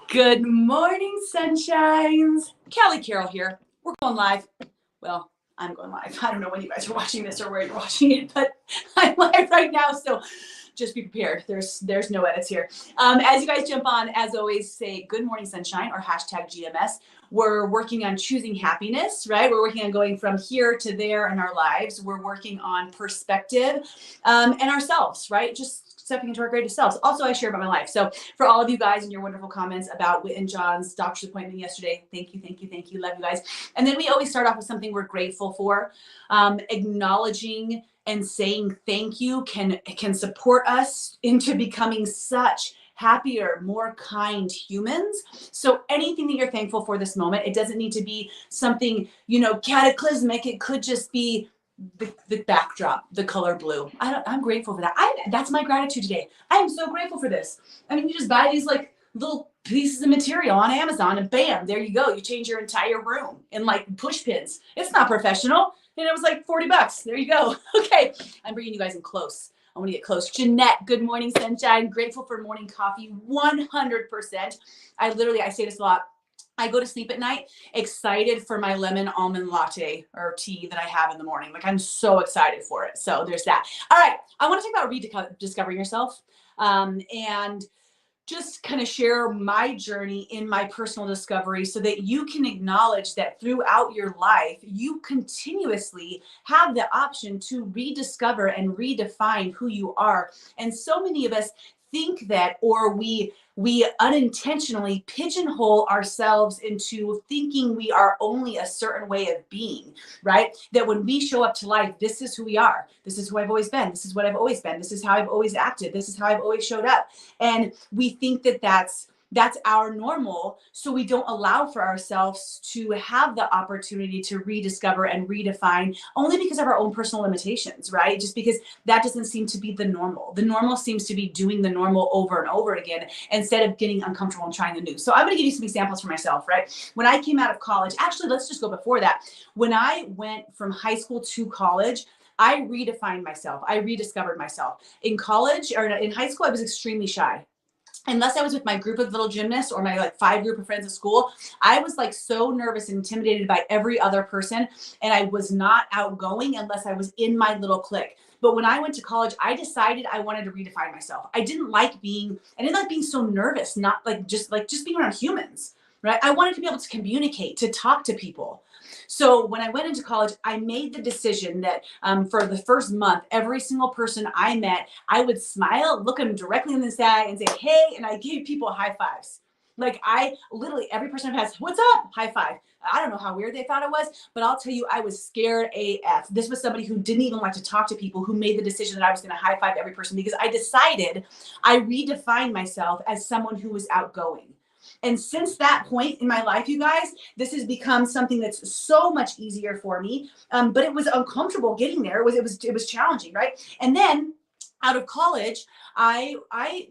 Good morning, sunshines. Kelly Carroll here. We're going live. Well, I'm going live. I don't know when you guys are watching this or where you're watching it, but I'm live right now, so just be prepared. There's no edits here. As you guys jump on, as always, say good morning, sunshine, or hashtag GMS. We're working on choosing happiness, right? We're working on going from here to there in our lives. We're working on perspective and ourselves, right? Just stepping into our greatest selves. Also, I share about my life. So for all of you guys and your wonderful comments about Whit and John's doctor's appointment yesterday, thank you. Love you guys. And then we always start off with something we're grateful for. Acknowledging and saying thank you can support us into becoming such happier, more kind humans. So anything that you're thankful for this moment, it doesn't need to be something, cataclysmic. It could just be the backdrop, the color blue. I'm grateful for that. That's my gratitude today. I am so grateful for this. I mean, you just buy these like little pieces of material on Amazon and bam, there you go. You change your entire room in like push pins. It's not professional. And it was like $40. There you go. Okay. I'm bringing you guys in close. I want to get close. Jeanette, good morning, sunshine. Grateful for morning coffee, 100%. I say this a lot. I go to sleep at night excited for my lemon almond latte or tea that I have in the morning. Like I'm so excited for it. So there's that. All right. I want to talk about rediscovering yourself and just kind of share my journey in my personal discovery so that you can acknowledge that throughout your life, you continuously have the option to rediscover and redefine who you are. And so many of us think that, or we unintentionally pigeonhole ourselves into thinking we are only a certain way of being, right? That when we show up to life, this is who we are. This is who I've always been. This is what I've always been. This is how I've always acted. This is how I've always showed up. And we think that that's our normal. So we don't allow for ourselves to have the opportunity to rediscover and redefine only because of our own personal limitations, right? Just because that doesn't seem to be the normal. The normal seems to be doing the normal over and over again instead of getting uncomfortable and trying the new. So I'm going to give you some examples for myself, right? When I came out of college, actually, let's just go before that. When I went from high school to college, I redefined myself. I rediscovered myself. In college or in high school, I was extremely shy. Unless I was with my group of little gymnasts or my like 5 group of friends at school, I was like so nervous and intimidated by every other person. And I was not outgoing unless I was in my little clique. But when I went to college, I decided I wanted to redefine myself. I didn't like being so nervous, not just being around humans, right? I wanted to be able to communicate, to talk to people. So when I went into college, I made the decision that for the first month, every single person I met, I would smile, look them directly in the eye and say, hey, and I gave people high fives. Like I literally, every person I've had, what's up? High five. I don't know how weird they thought it was, but I'll tell you, I was scared AF. This was somebody who didn't even like to talk to people, who made the decision that I was going to high five every person because I decided I redefined myself as someone who was outgoing. And since that point in my life, you guys, this has become something that's so much easier for me. But it was uncomfortable getting there. It was challenging, right? And then out of college, I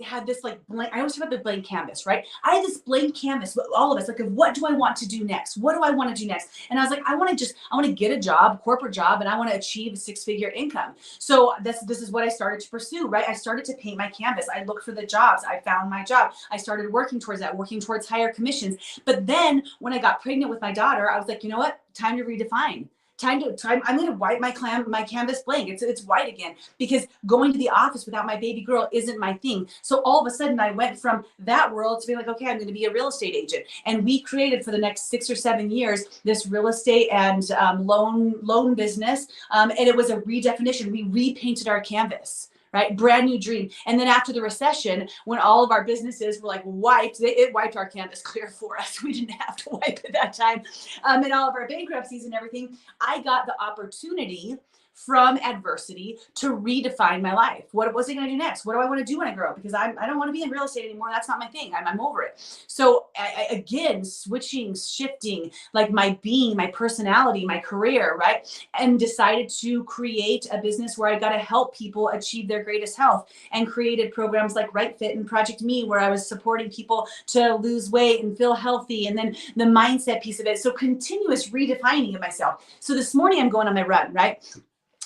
had this like blank, I always talk about the blank canvas, right? I had this blank canvas, all of us, like, what do I want to do next? What do I want to do next? And I was like, I want to get a job, corporate job, and I want to achieve a 6-figure income. So this is what I started to pursue, right? I started to paint my canvas. I looked for the jobs. I found my job. I started working towards that, working towards higher commissions. But then when I got pregnant with my daughter, I was like, you know what? Time to redefine. I'm going to wipe my canvas blank. It's white again because going to the office without my baby girl isn't my thing. So all of a sudden I went from that world to be like, okay, I'm going to be a real estate agent. And we created for the next 6 or 7 years, this real estate and loan business. And it was a redefinition. We repainted our canvas. Right? Brand new dream. And then after the recession, when all of our businesses were like wiped, it wiped our canvas clear for us. We didn't have to wipe at that time. And all of our bankruptcies and everything, I got the opportunity from adversity to redefine my life. What was I going to do next? What do I want to do when I grow up? Because I don't want to be in real estate anymore. That's not my thing. I'm over it. So again, shifting like my being, my personality, my career, right? And decided to create a business where I got to help people achieve their greatest health, and created programs like Right Fit and Project Me, where I was supporting people to lose weight and feel healthy. And then the mindset piece of it. So continuous redefining of myself. So this morning I'm going on my run, right?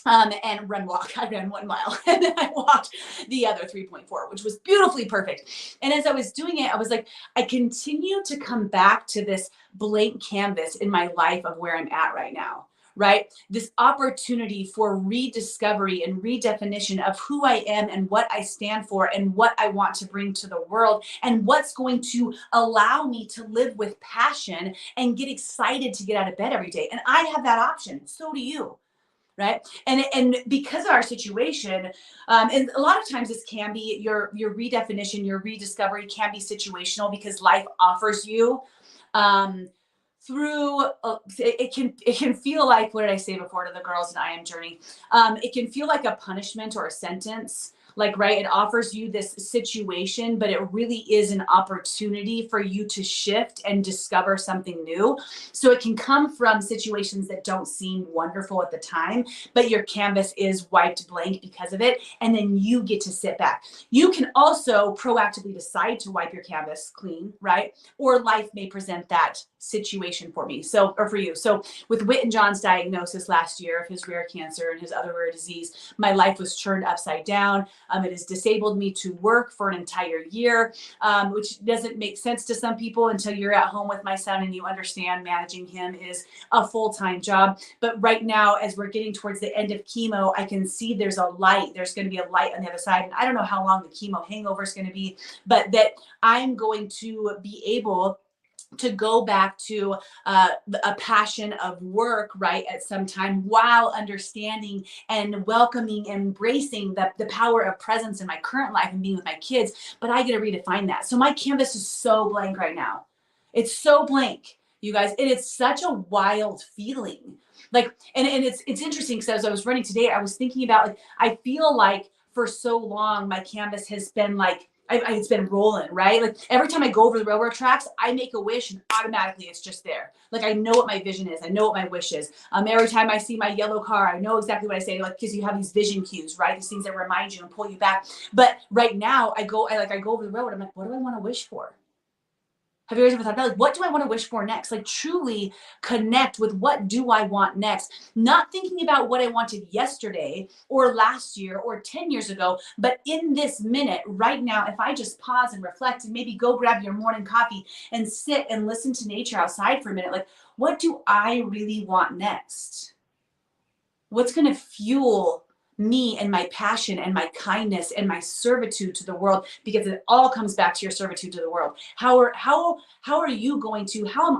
and walk. I ran 1 mile and then I walked the other 3.4, which was beautifully perfect. And as I was doing it, I was like, I continue to come back to this blank canvas in my life of where I'm at right now, right? This opportunity for rediscovery and redefinition of who I am and what I stand for and what I want to bring to the world and what's going to allow me to live with passion and get excited to get out of bed every day. And I have that option. So do you. Right. And because of our situation, and a lot of times this can be your redefinition, your rediscovery can be situational because life offers you through it can feel like, what did I say before to the girls in I Am Journey? It can feel like a punishment or a sentence. Like, right, it offers you this situation, but it really is an opportunity for you to shift and discover something new. So it can come from situations that don't seem wonderful at the time, but your canvas is wiped blank because of it. And then you get to sit back. You can also proactively decide to wipe your canvas clean, right? Or life may present that situation for me. So, or for you. So with Whit and John's diagnosis last year of his rare cancer and his other rare disease, my life was turned upside down. It has disabled me to work for an entire year, which doesn't make sense to some people until you're at home with my son and you understand managing him is a full-time job. But right now, as we're getting towards the end of chemo, I can see there's a light. There's going to be a light on the other side. And I don't know how long the chemo hangover is going to be, but that I'm going to be able to go back to a passion of work, right, at some time, while understanding and welcoming, embracing the power of presence in my current life and being with my kids. But I get to redefine that. So my canvas is so blank right now. It's so blank, you guys. And it's such a wild feeling. Like, and it's interesting because as I was running today, I was thinking about, like, I feel like for so long, my canvas has been like, it's been rolling, right? Like every time I go over the railroad tracks, I make a wish and automatically it's just there. Like I know what my vision is. I know what my wish is. Every time I see my yellow car, I know exactly what I say, like, because you have these vision cues, right? These things that remind you and pull you back. But right now I go over the railroad. I'm like, what do I want to wish for? Have you guys ever thought about, like, what do I want to wish for next? Like truly connect with what do I want next? Not thinking about what I wanted yesterday or last year or 10 years ago, but in this minute right now, if I just pause and reflect and maybe go grab your morning coffee and sit and listen to nature outside for a minute, like, what do I really want next? What's going to fuel me and my passion and my kindness and my servitude to the world? Because it all comes back to your servitude to the world. How am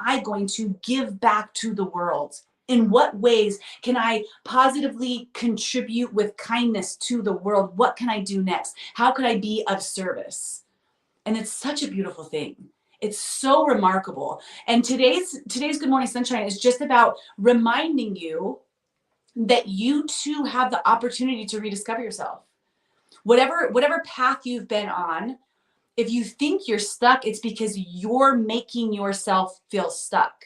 I going to give back to the world? In what ways can I positively contribute with kindness to the world? What can I do next? How can I be of service? And it's such a beautiful thing. It's so remarkable. And today's Good Morning Sunshine is just about reminding you that you too have the opportunity to rediscover yourself. Whatever path you've been on, if you think you're stuck, it's because you're making yourself feel stuck.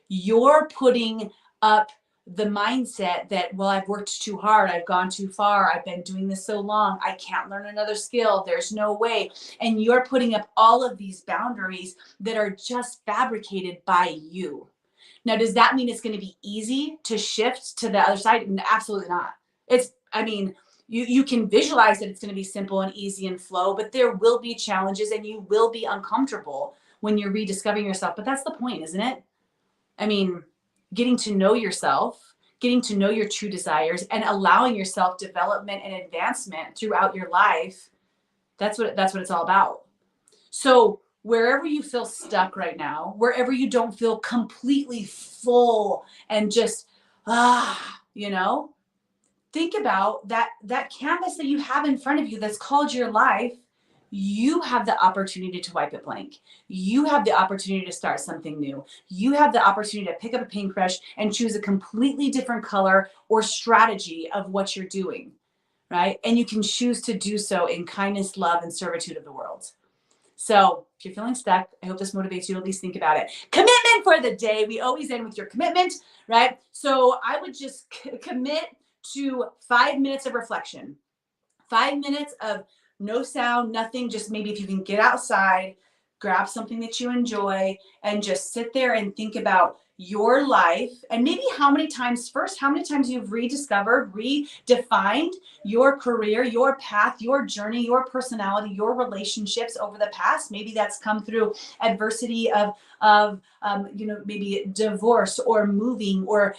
You're putting up the mindset that, well, I've worked too hard, I've gone too far, I've been doing this so long, I can't learn another skill, there's no way. And you're putting up all of these boundaries that are just fabricated by you. Now, does that mean it's going to be easy to shift to the other side? Absolutely not. You can visualize that it's going to be simple and easy and flow, but there will be challenges and you will be uncomfortable when you're rediscovering yourself. But that's the point, isn't it? I mean, getting to know yourself, getting to know your true desires, and allowing yourself development and advancement throughout your life. That's what it's all about. So wherever you feel stuck right now, wherever you don't feel completely full and just, think about that canvas that you have in front of you that's called your life. You have the opportunity to wipe it blank. You have the opportunity to start something new. You have the opportunity to pick up a paintbrush and choose a completely different color or strategy of what you're doing, right? And you can choose to do so in kindness, love, and servitude of the world. So if you're feeling stuck, I hope this motivates you to at least think about it. Commitment for the day. We always end with your commitment, right? So I would just commit to 5 minutes of reflection, 5 minutes of no sound, nothing. Just maybe if you can get outside, grab something that you enjoy and just sit there and think about your life, and maybe how many times you've rediscovered, redefined your career, your path, your journey, your personality, your relationships over the past. Maybe that's come through adversity of maybe divorce or moving, or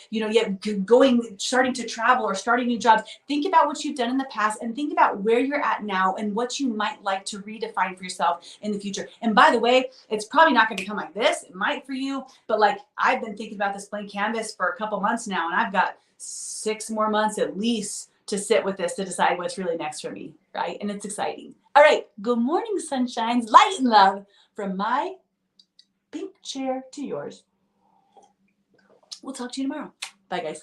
starting to travel or starting new jobs. Think about what you've done in the past and think about where you're at now and what you might like to redefine for yourself in the future. And by the way, it's probably not going to come like this. It might for you, but like I've been thinking about this blank canvas for a couple months now, and I've got 6 more months at least to sit with this to decide what's really next for me, right? And it's exciting. All right, good morning, sunshines, light and love from my pink chair to yours. We'll talk to you tomorrow. Bye, guys.